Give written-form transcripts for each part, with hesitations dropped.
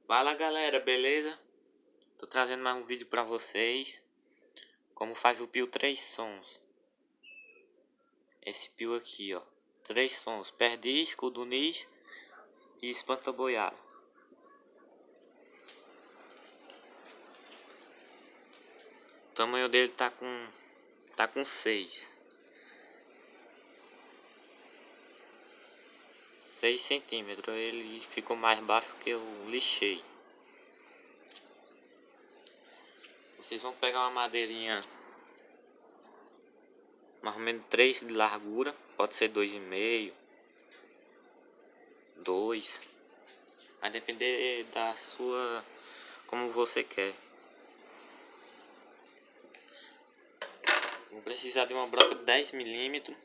Fala galera, beleza? Tô trazendo mais um vídeo pra vocês. Como faz o pio 3 sons. Esse pio aqui, ó. 3 sons: perdiz, cudunis e espanta-boiada. O tamanho dele tá com 6 centímetros. Ele ficou mais baixo que eu lixei. Vocês vão pegar uma madeirinha mais ou menos 3 de largura. Pode ser 2,5, 2. Vai depender da sua, como você quer. Vou precisar de uma broca de 10 milímetros.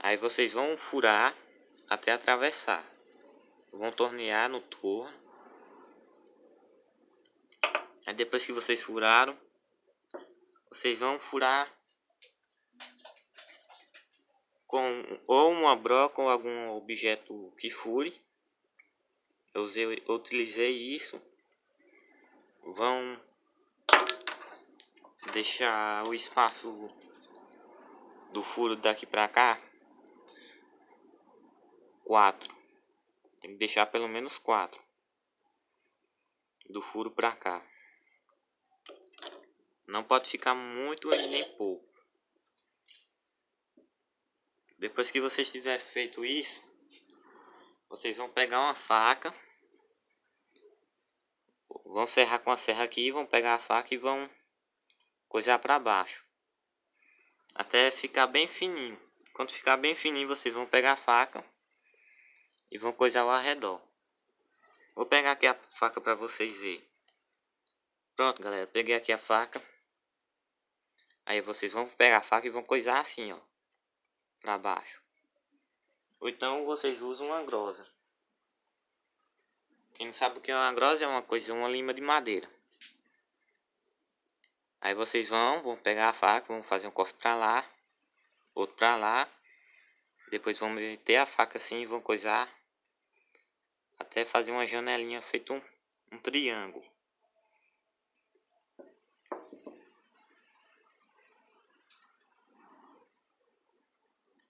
Aí vocês vão furar até atravessar. Vão tornear no torno. Aí depois que vocês furaram, vocês vão furar com ou uma broca ou algum objeto que fure. Eu utilizei isso. Vão deixar o espaço do furo daqui pra cá 4. Tem que deixar pelo menos 4 do furo pra cá. Não pode ficar muito e nem pouco. Depois que vocês tiverem feito isso, vocês vão pegar uma faca. Vão serrar com a serra aqui, vão pegar a faca e vão coisar para baixo. Até ficar bem fininho. Quando ficar bem fininho, vocês vão pegar a faca e vão coisar ao redor. Vou pegar aqui a faca para vocês verem. Pronto, galera. Peguei aqui a faca. Aí vocês vão pegar a faca e vão coisar assim, ó. Para baixo. Ou então vocês usam uma grosa. Quem não sabe o que é uma grosa, é uma lima de madeira. Aí vocês vão pegar a faca, vão fazer um corte para lá, outro para lá. Depois vão meter a faca assim e vão coisar até fazer uma janelinha feito um triângulo.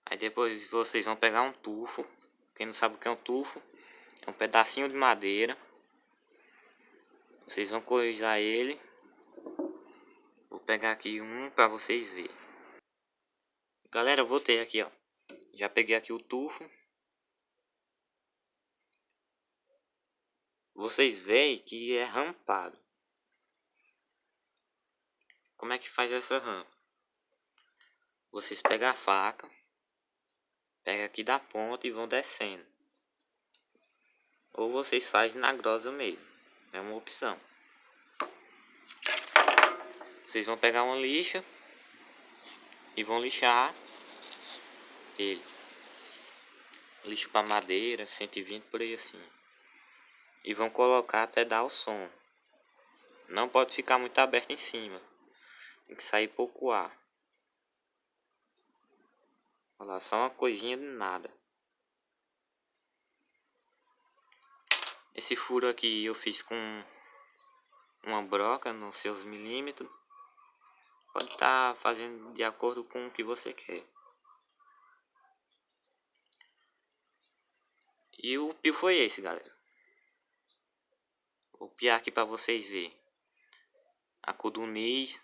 Aí depois vocês vão pegar um tufo. Quem não sabe o que é um tufo, é um pedacinho de madeira. Vocês vão coisar ele. Vou pegar aqui um para vocês verem. Galera, eu voltei aqui, ó. Já peguei aqui o tufo. Vocês veem que é rampado. Como é que faz essa rampa? Vocês pegam a faca, pega aqui da ponta e vão descendo. Ou vocês fazem na grosa mesmo. É uma opção. Vocês vão pegar uma lixa e vão lixar ele. Lixo para madeira, 120 por aí assim. E vão colocar até dar o som. Não pode ficar muito aberto em cima. Tem que sair pouco ar. Olha lá, só uma coisinha de nada. Esse furo aqui eu fiz com uma broca nos seus milímetros. Pode estar fazendo de acordo com o que você quer. E o pio foi esse, galera. Vou piar aqui para vocês verem. A cudunis.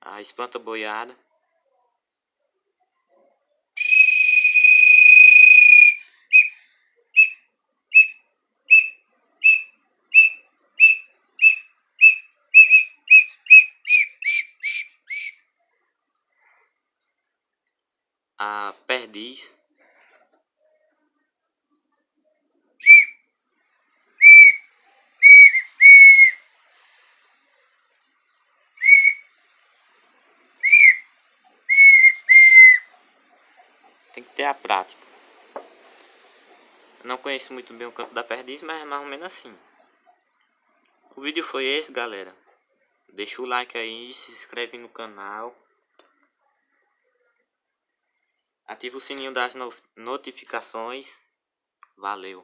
A espanta-boiada. A perdiz. Tem que ter a prática. Não conheço muito bem o canto da perdiz, mas é mais ou menos assim. O vídeo foi esse, galera. Deixa o like aí, se inscreve no canal. Ativa o sininho das notificações. Valeu!